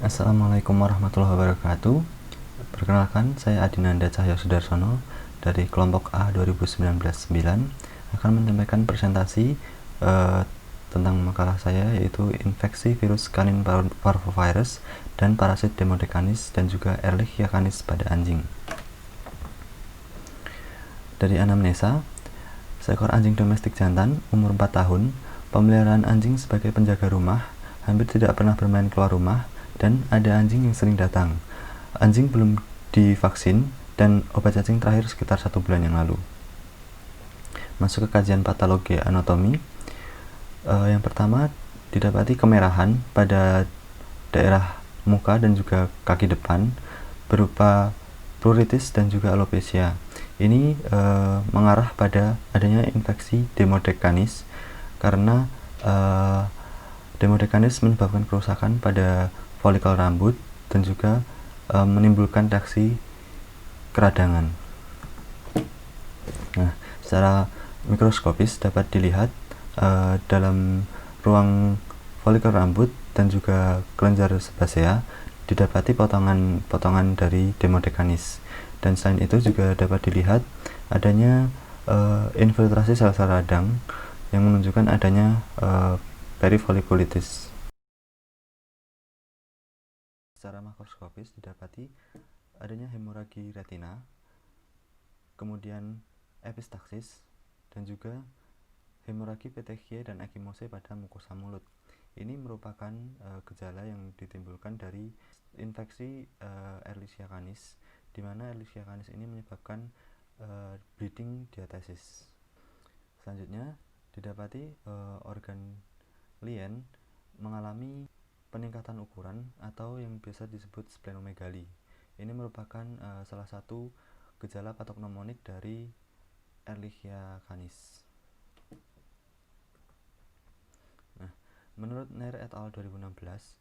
Assalamualaikum warahmatullahi wabarakatuh. Perkenalkan, saya Adinanda Cahyo Sudarsono dari kelompok A 2019-9 akan menyampaikan presentasi tentang makalah saya, yaitu infeksi virus kanin parvovirus dan parasit Demodecanis dan juga Ehrlichia canis pada anjing. Dari anamnesa, seekor anjing domestik jantan umur 4 tahun, pemeliharaan anjing sebagai penjaga rumah, hampir tidak pernah bermain keluar rumah, dan ada anjing yang sering datang. Anjing belum divaksin dan obat cacing terakhir sekitar 1 bulan yang lalu. Masuk ke kajian patologi anatomi. Yang pertama, didapati kemerahan pada daerah muka dan juga kaki depan berupa pruritus dan juga alopecia. Ini mengarah pada adanya infeksi Demodecanis karena Demodecanis menyebabkan kerusakan pada folikel rambut dan juga menimbulkan reaksi keradangan. Nah, secara mikroskopis dapat dilihat dalam ruang folikel rambut dan juga kelenjar sebasea didapati potongan-potongan dari Demodecanis, dan selain itu juga dapat dilihat adanya infiltrasi sel-sel radang yang menunjukkan adanya perifolikulitis. Secara makroskopis didapati adanya hemoragi retina, kemudian epistaksis, dan juga hemoragi petechiae dan ekimose pada mukosa mulut. Ini merupakan gejala yang ditimbulkan dari infeksi Ehrlichia canis, di mana Ehrlichia canis ini menyebabkan bleeding diathesis. Selanjutnya didapati organ lien mengalami peningkatan ukuran atau yang biasa disebut splenomegali. Ini merupakan salah satu gejala patognomonik dari Ehrlichia canis. Nah, menurut Nair et al. 2016,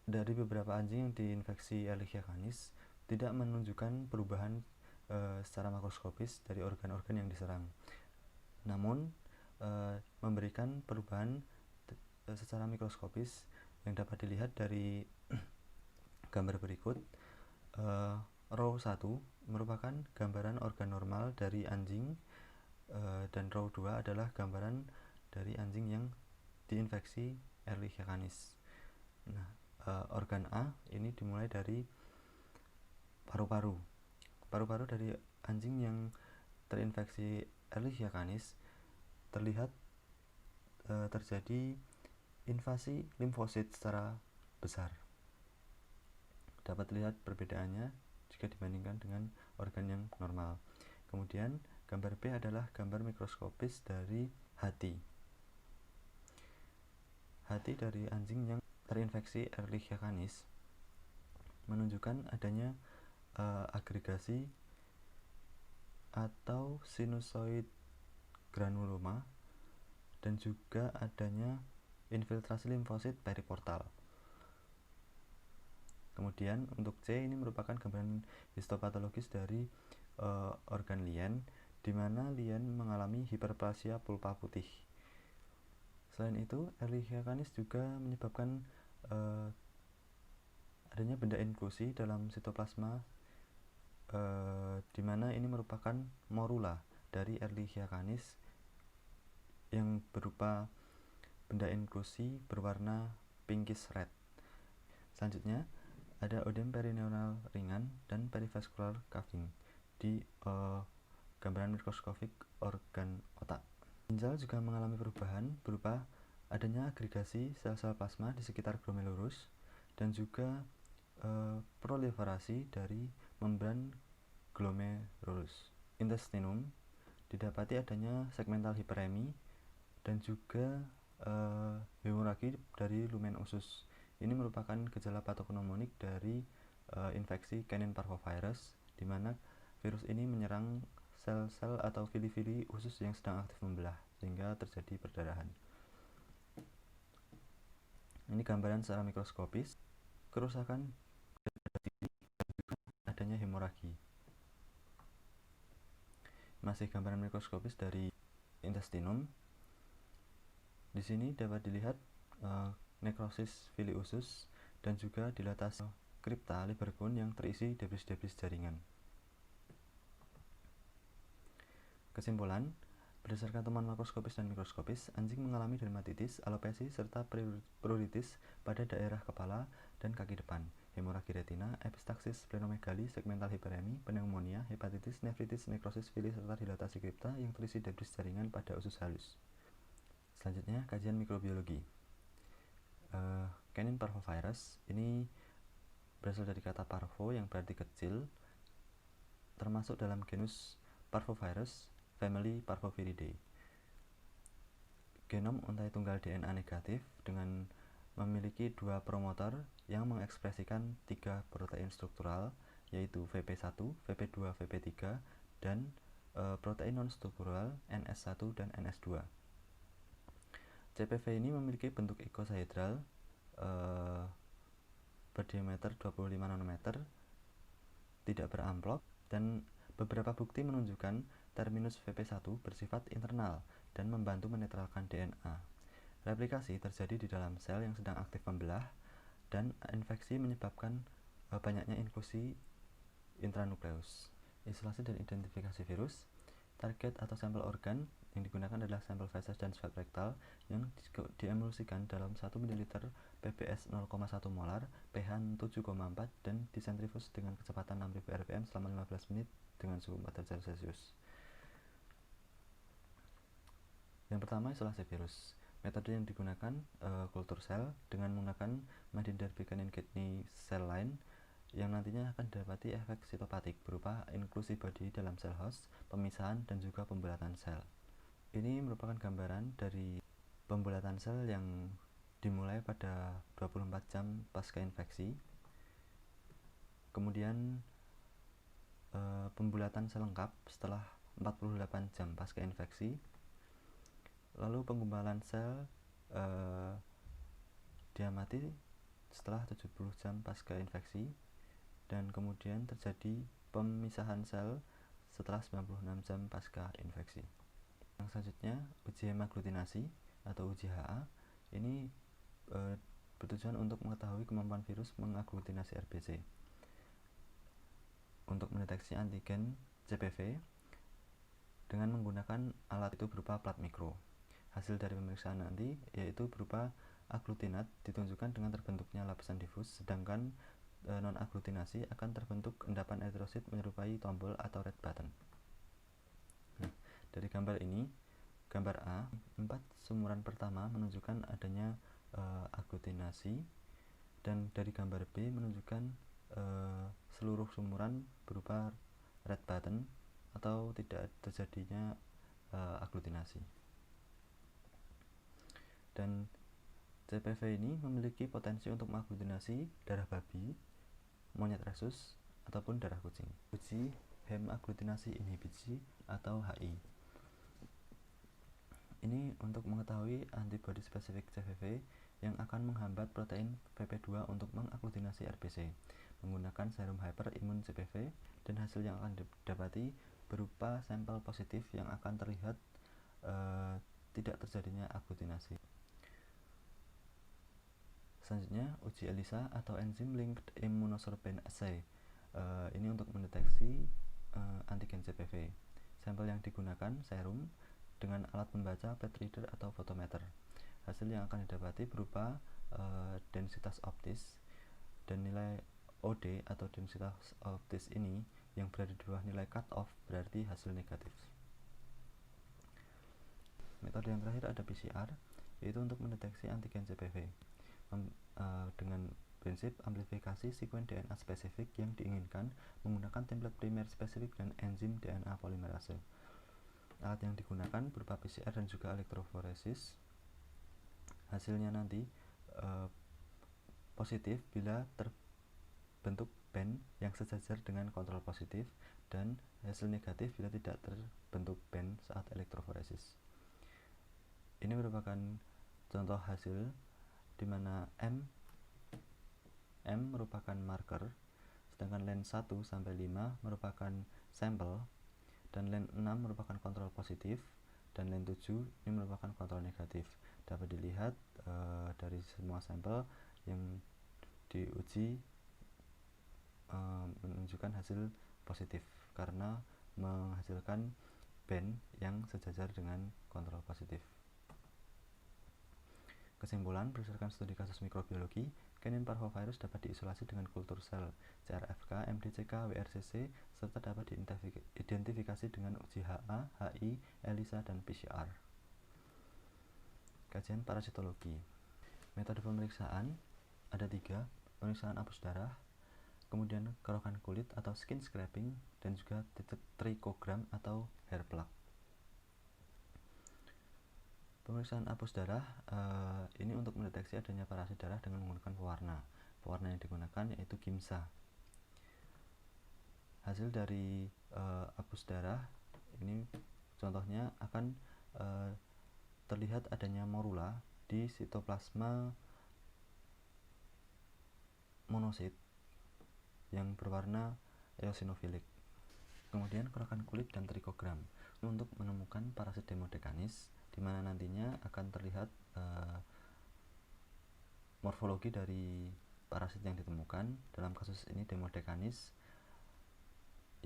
dari beberapa anjing yang diinfeksi Ehrlichia canis tidak menunjukkan perubahan secara makroskopis dari organ-organ yang diserang, namun memberikan perubahan secara mikroskopis yang dapat dilihat dari gambar berikut. Row 1 merupakan gambaran organ normal dari anjing, dan row 2 adalah gambaran dari anjing yang diinfeksi Ehrlichia canis. Nah, organ A ini dimulai dari paru-paru. Paru-paru dari anjing yang terinfeksi Ehrlichia canis terlihat terjadi invasi limfosit secara besar. Dapat dilihat perbedaannya jika dibandingkan dengan organ yang normal. Kemudian gambar B adalah gambar mikroskopis dari hati. Hati dari anjing yang terinfeksi Ehrlichia canis menunjukkan adanya agregasi atau sinusoid granuloma dan juga adanya infiltrasi limfosit periportal. Kemudian untuk C ini merupakan gambaran histopatologis dari organ lien, di mana lien mengalami hiperplasia pulpa putih. Selain itu, Ehrlichia canis juga menyebabkan adanya benda inklusi dalam sitoplasma, di mana ini merupakan morula dari Ehrlichia canis yang berupa benda inklusi berwarna pinkish red. Selanjutnya ada ödem perineural ringan dan perivascular caving di gambaran mikroskopik organ otak. Ginjal juga mengalami perubahan berupa adanya agregasi sel-sel plasma di sekitar glomerulus dan juga proliferasi dari membran glomerulus. Intestinum didapati adanya segmental hiperemi dan juga hemoragi dari lumen usus. Ini merupakan gejala patognomonik dari infeksi kanin parvovirus, di mana virus ini menyerang sel-sel atau fili-fili usus yang sedang aktif membelah sehingga terjadi perdarahan. Ini gambaran secara mikroskopis kerusakan adanya hemoragi. Masih gambaran mikroskopis dari intestinum. Di sini dapat dilihat nekrosis fili usus dan juga dilatasi kripta Lieberkühn yang terisi debris-debris jaringan. Kesimpulan, berdasarkan temuan makroskopis dan mikroskopis, anjing mengalami dermatitis, alopecia, serta pruritus pada daerah kepala dan kaki depan, hemoragi retina, epistaxis, splenomegali, segmental hiperemi, pneumonia, hepatitis, nefritis, nekrosis, filis, serta dilatasi kripta yang terisi debris jaringan pada usus halus. Selanjutnya, kajian mikrobiologi. Canine parvovirus ini berasal dari kata parvo yang berarti kecil, termasuk dalam genus Parvovirus, family Parvoviridae. Genom untai tunggal DNA negatif dengan memiliki 2 promotor yang mengekspresikan 3 protein struktural, yaitu VP1, VP2, VP3, dan protein non-struktural NS1 dan NS2. CPV ini memiliki bentuk icosahedral berdiameter 25 nanometer, tidak beramplop, dan beberapa bukti menunjukkan terminus VP1 bersifat internal dan membantu menetralkan DNA. Replikasi terjadi di dalam sel yang sedang aktif membelah, dan infeksi menyebabkan banyaknya inklusi intranukleus. Isolasi dan identifikasi virus. Target atau sampel organ yang digunakan adalah sampel feses dan swab rektal yang diemulsikan dalam 1 ml PBS 0,1 molar, pH 7,4 dan disentrifus dengan kecepatan 6000 rpm selama 15 menit dengan suhu 4 derajat Celcius. Yang pertama, isolasi virus. Metode yang digunakan kultur sel dengan menggunakan Madinder Buchanan kidney cell line yang nantinya akan didapati efek sitopatik berupa inklusi body dalam sel host, pemisahan, dan juga pembulatan sel. Ini merupakan gambaran dari pembulatan sel yang dimulai pada 24 jam pasca infeksi. Kemudian pembulatan sel lengkap setelah 48 jam pasca infeksi. Lalu penggumpalan sel diamati setelah 70 jam pasca infeksi. Dan kemudian terjadi pemisahan sel setelah 96 jam pasca infeksi. Yang selanjutnya, uji hemaglutinasi atau uji HA. Ini bertujuan untuk mengetahui kemampuan virus mengaglutinasi RBC. Untuk mendeteksi antigen CPV dengan menggunakan alat itu berupa plat mikro. Hasil dari pemeriksaan nanti yaitu berupa aglutinat ditunjukkan dengan terbentuknya lapisan difus, sedangkan non-aglutinasi akan terbentuk endapan eritrosit menyerupai tombol atau red button. Nah, dari gambar ini, gambar A, 4 sumuran pertama menunjukkan adanya aglutinasi, dan dari gambar B menunjukkan seluruh sumuran berupa red button atau tidak terjadinya aglutinasi. Dan CPV ini memiliki potensi untuk mengaglutinasi darah babi, monyet rhesus, ataupun darah kucing. Uji hemaglutinasi inhibisi atau HI. Ini untuk mengetahui antibodi spesifik CPV yang akan menghambat protein VP2 untuk mengaglutinasi RBC menggunakan serum hyperimun CPV, dan hasil yang akan didapati berupa sampel positif yang akan terlihat tidak terjadinya aglutinasi. Selanjutnya, uji ELISA atau Enzyme Linked Immunosorbent Assay. Ini untuk mendeteksi antigen CPV. Sampel yang digunakan serum dengan alat pembaca plate reader atau photometer. Hasil yang akan didapati berupa densitas optis, dan nilai OD atau densitas optis ini yang berada di bawah nilai cut off berarti hasil negatif. Metode yang terakhir ada PCR, yaitu untuk mendeteksi antigen CPV dengan prinsip amplifikasi sekuen DNA spesifik yang diinginkan menggunakan template primer spesifik dan enzim DNA polimerase. Alat yang digunakan berupa PCR dan juga elektroforesis. Hasilnya nanti positif bila terbentuk band yang sejajar dengan kontrol positif, dan hasil negatif bila tidak terbentuk band saat elektroforesis. Ini merupakan contoh hasil di mana M merupakan marker, sedangkan len 1 sampai 5 merupakan sampel, dan len 6 merupakan kontrol positif, dan len 7 ini merupakan kontrol negatif. Dapat dilihat dari semua sampel yang diuji menunjukkan hasil positif karena menghasilkan band yang sejajar dengan kontrol positif. Kesimpulan, berdasarkan studi kasus mikrobiologi, Canine parvovirus dapat diisolasi dengan kultur sel, CRFK, MDCK, WRCC, serta dapat diidentifikasi dengan uji HA, HI, ELISA, dan PCR. Kajian parasitologi. Metode pemeriksaan ada 3, pemeriksaan apus darah, kemudian kerokan kulit atau skin scraping, dan juga trikogram atau hair plug. Pemeriksaan apus darah ini untuk mendeteksi adanya parasit darah dengan menggunakan pewarna. Pewarna yang digunakan yaitu Giemsa. Hasil dari apus darah ini contohnya akan terlihat adanya morula di sitoplasma monosit yang berwarna eosinofilik. Kemudian kerokan kulit dan trikogram untuk menemukan parasit Demodecanis, di mana nantinya akan terlihat morfologi dari parasit yang ditemukan. Dalam kasus ini Demodecanis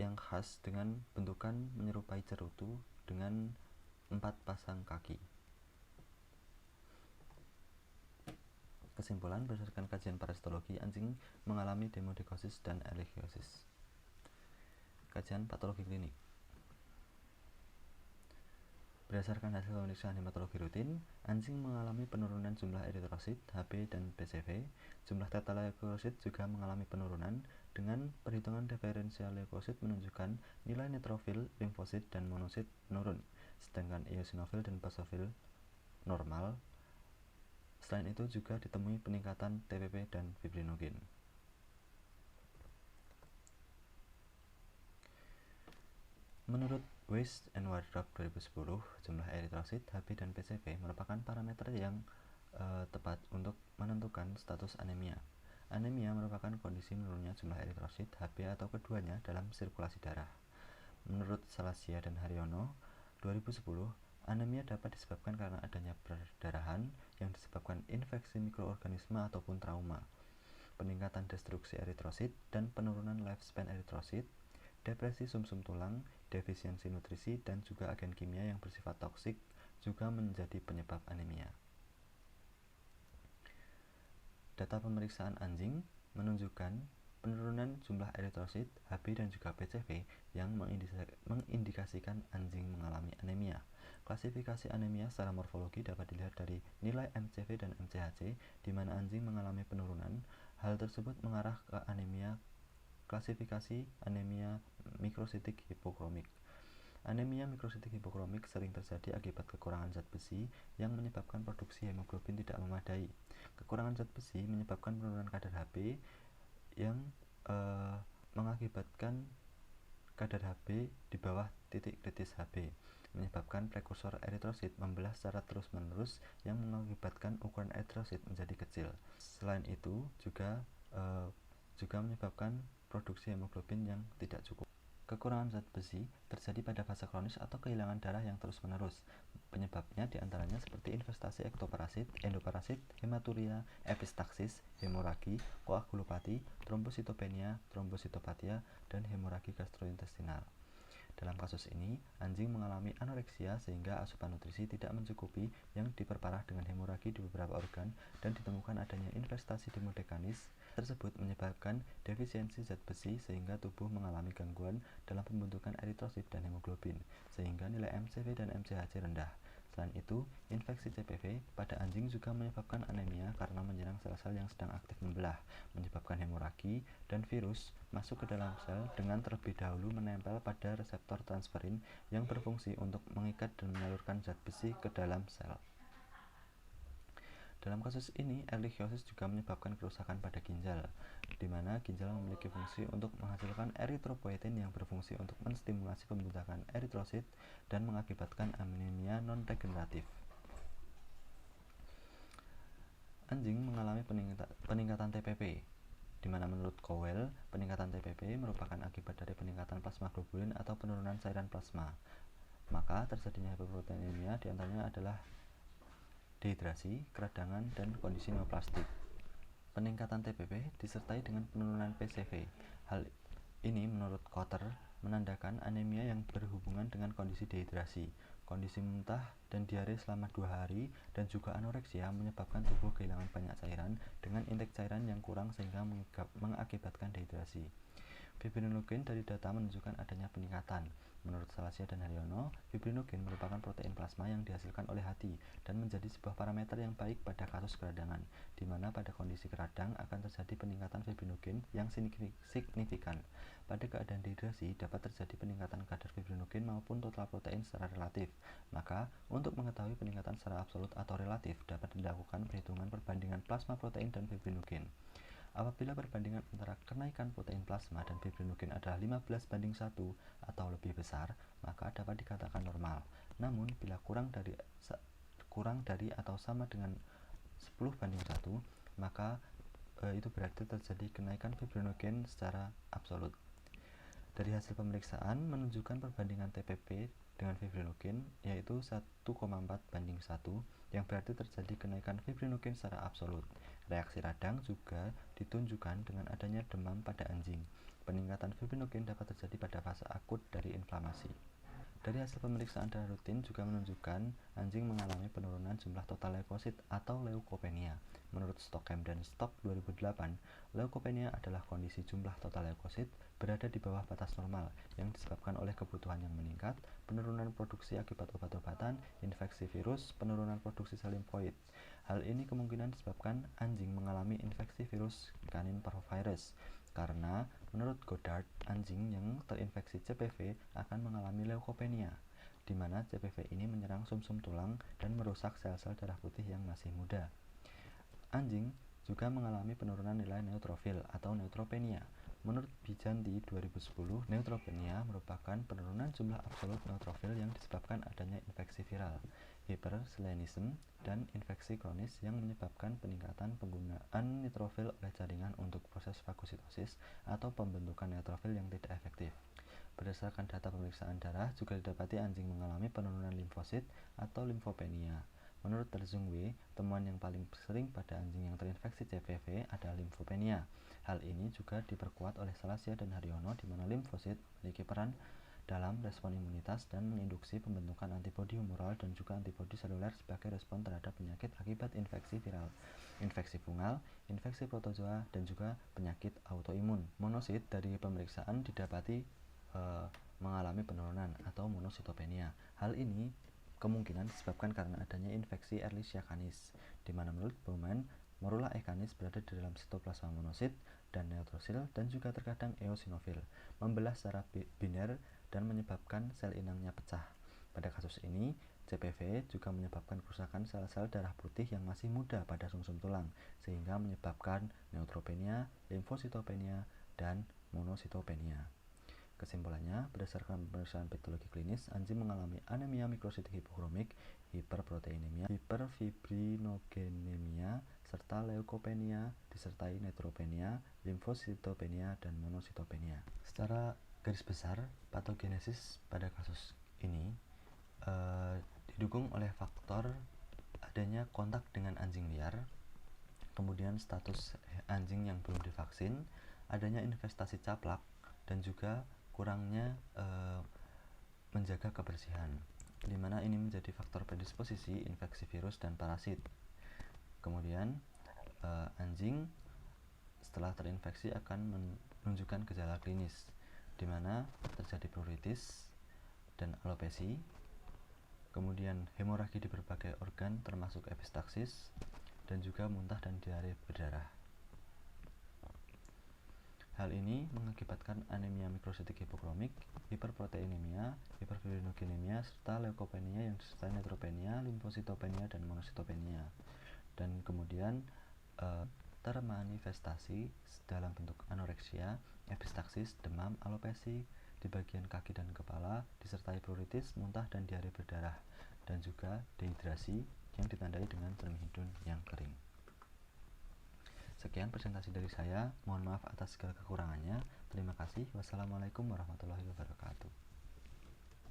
yang khas dengan bentukan menyerupai cerutu dengan 4 pasang kaki. Kesimpulan, berdasarkan kajian parasitologi, anjing mengalami demodecosis dan ehrlichiosis. Kajian patologi klinik. Berdasarkan hasil pemeriksaan hematologi rutin, anjing mengalami penurunan jumlah eritrosit, HB, dan PCV. Jumlah tetaleukosit juga mengalami penurunan dengan perhitungan diferensial leukosit menunjukkan nilai neutrofil, limfosit, dan monosit menurun, sedangkan eosinofil dan basofil normal. Selain itu juga ditemui peningkatan TPP dan fibrinogen. Menurut Weiss and Wardrop 2010, jumlah eritrosit, HB, dan PCV merupakan parameter yang tepat untuk menentukan status anemia. Anemia merupakan kondisi menurunnya jumlah eritrosit, HB, atau keduanya dalam sirkulasi darah. Menurut Salasia dan Haryono 2010, anemia dapat disebabkan karena adanya perdarahan yang disebabkan infeksi mikroorganisme ataupun trauma, peningkatan destruksi eritrosit, dan penurunan lifespan eritrosit, depresi sumsum tulang, defisiensi nutrisi, dan juga agen kimia yang bersifat toksik juga menjadi penyebab anemia. Data pemeriksaan anjing menunjukkan penurunan jumlah eritrosit, HB, dan juga PCV yang mengindikasikan anjing mengalami anemia. Klasifikasi anemia secara morfologi dapat dilihat dari nilai MCV dan MCHC, di mana anjing mengalami penurunan. Hal tersebut mengarah ke anemia. Klasifikasi anemia mikrositik hipokromik. Anemia mikrositik hipokromik sering terjadi akibat kekurangan zat besi yang menyebabkan produksi hemoglobin tidak memadai. Kekurangan zat besi menyebabkan penurunan kadar HB yang mengakibatkan kadar HB di bawah titik kritis HB, menyebabkan prekursor eritrosit membelah secara terus-menerus yang mengakibatkan ukuran eritrosit menjadi kecil. Selain itu juga menyebabkan produksi hemoglobin yang tidak cukup. Kekurangan zat besi terjadi pada fase kronis atau kehilangan darah yang terus-menerus. Penyebabnya diantaranya seperti infestasi ektoparasit, endoparasit, hematuria, epistaxis, hemoragi, koagulopati, trombositopenia, trombositopatia, dan hemoragi gastrointestinal. Dalam kasus ini, anjing mengalami anoreksia sehingga asupan nutrisi tidak mencukupi yang diperparah dengan hemoragi di beberapa organ, dan ditemukan adanya infestasi Demodecanis tersebut menyebabkan defisiensi zat besi sehingga tubuh mengalami gangguan dalam pembentukan eritrosit dan hemoglobin, sehingga nilai MCV dan MCHC rendah. Selain itu, infeksi CPV pada anjing juga menyebabkan anemia karena menyerang sel-sel yang sedang aktif membelah, menyebabkan hemoragi, dan virus masuk ke dalam sel dengan terlebih dahulu menempel pada reseptor transferin yang berfungsi untuk mengikat dan menyalurkan zat besi ke dalam sel. Dalam kasus ini, ehrlichiosis juga menyebabkan kerusakan pada ginjal, di mana ginjal memiliki fungsi untuk menghasilkan eritropoietin yang berfungsi untuk menstimulasi pembentukan eritrosit dan mengakibatkan anemia non-regeneratif. Anjing mengalami peningkatan TPP, di mana menurut Cowell, peningkatan TPP merupakan akibat dari peningkatan plasma globulin atau penurunan cairan plasma. Maka terjadinya hipoproteinemia diantaranya adalah dehidrasi, keradangan, dan kondisi neoplastik. Peningkatan TPP disertai dengan penurunan PCV. Hal ini menurut Kotter menandakan anemia yang berhubungan dengan kondisi dehidrasi, kondisi muntah dan diare selama 2 hari, dan juga anoreksia menyebabkan tubuh kehilangan banyak cairan dengan intake cairan yang kurang sehingga mengakibatkan dehidrasi. Fibrinogen dari data menunjukkan adanya peningkatan. Menurut Salasia dan Haryono, fibrinogen merupakan protein plasma yang dihasilkan oleh hati dan menjadi sebuah parameter yang baik pada kasus keradangan, di mana pada kondisi keradang akan terjadi peningkatan fibrinogen yang signifikan. Pada keadaan dehidrasi, dapat terjadi peningkatan kadar fibrinogen maupun total protein secara relatif. Maka, untuk mengetahui peningkatan secara absolut atau relatif, dapat dilakukan perhitungan perbandingan plasma protein dan fibrinogen. Apabila perbandingan antara kenaikan protein plasma dan fibrinogen adalah 15:1 atau lebih besar, maka dapat dikatakan normal. Namun, bila kurang dari atau sama dengan 10:1, maka itu berarti terjadi kenaikan fibrinogen secara absolut. Dari hasil pemeriksaan menunjukkan perbandingan TPP dengan fibrinogen yaitu 1,4:1, yang berarti terjadi kenaikan fibrinogen secara absolut. Reaksi radang juga ditunjukkan dengan adanya demam pada anjing. Peningkatan fibrinogen dapat terjadi pada fase akut dari inflamasi. Dari hasil pemeriksaan darah rutin juga menunjukkan anjing mengalami penurunan jumlah total leukosit atau leukopenia. Menurut Stockham dan Stock 2008, leukopenia adalah kondisi jumlah total leukosit berada di bawah batas normal yang disebabkan oleh kebutuhan yang meningkat, penurunan produksi akibat obat-obatan, infeksi virus, penurunan produksi sel limfoid. Hal ini kemungkinan disebabkan anjing mengalami infeksi virus canin parvovirus. Karena menurut Goddard, anjing yang terinfeksi CPV akan mengalami leukopenia, di mana CPV ini menyerang sumsum tulang dan merusak sel-sel darah putih yang masih muda. Anjing juga mengalami penurunan nilai neutrofil atau neutropenia. Menurut Bijanti 2010, neutropenia merupakan penurunan jumlah absolut neutrofil yang disebabkan adanya infeksi viral, hyperselenisme, dan infeksi kronis yang menyebabkan peningkatan penggunaan neutrofil oleh jaringan untuk proses fagositosis atau pembentukan neutrofil yang tidak efektif. Berdasarkan data pemeriksaan darah, juga didapati anjing mengalami penurunan limfosit atau limfopenia. Menurut Terzungwe, temuan yang paling sering pada anjing yang terinfeksi CPV adalah limfopenia. Hal ini juga diperkuat oleh Salasia dan Haryono, di mana limfosit memiliki peran dalam respon imunitas dan menginduksi pembentukan antibodi humoral dan juga antibodi seluler sebagai respon terhadap penyakit akibat infeksi viral, infeksi fungal, infeksi protozoa, dan juga penyakit autoimun. Monosit dari pemeriksaan didapati mengalami penurunan atau monositopenia. Hal ini kemungkinan disebabkan karena adanya infeksi Ehrlichia canis, di mana menurut Bowman, Morula E. canis berada di dalam sitoplasma monosit dan neutrosil dan juga terkadang eosinofil, membelah secara biner dan menyebabkan sel inangnya pecah. Pada kasus ini, CPV juga menyebabkan kerusakan sel-sel darah putih yang masih muda pada sumsum tulang, sehingga menyebabkan neutropenia, limfositopenia, dan monositopenia. Kesimpulannya, berdasarkan pemeriksaan patologi klinis, anjing mengalami anemia mikrositik hipokromik, hiperproteinemia, hiperfibrinogenemia, serta leukopenia, disertai neutropenia, limfositopenia, dan monositopenia. Secara garis besar, patogenesis pada kasus ini didukung oleh faktor adanya kontak dengan anjing liar, kemudian status anjing yang belum divaksin, adanya investasi caplak, dan juga kurangnya menjaga kebersihan, di mana ini menjadi faktor predisposisi infeksi virus dan parasit. Kemudian anjing setelah terinfeksi akan menunjukkan gejala klinis, di mana terjadi pruritus dan alopesi, kemudian hemoragi di berbagai organ termasuk epistaksis, dan juga muntah dan diare berdarah. Hal ini mengakibatkan anemia mikrositik hipokromik, hiperproteinemia, hiperfibrinogenemia, serta leukopenia yang disertai neutropenia, limfositopenia, dan monositopenia. Dan kemudian termanifestasi dalam bentuk anoreksia, epistaksis, demam, alopesi di bagian kaki dan kepala, disertai pruritus, muntah, dan diare berdarah, dan juga dehidrasi yang ditandai dengan cermin hidung yang kering. Sekian presentasi dari saya, mohon maaf atas segala kekurangannya. Terima kasih. Wassalamualaikum warahmatullahi wabarakatuh.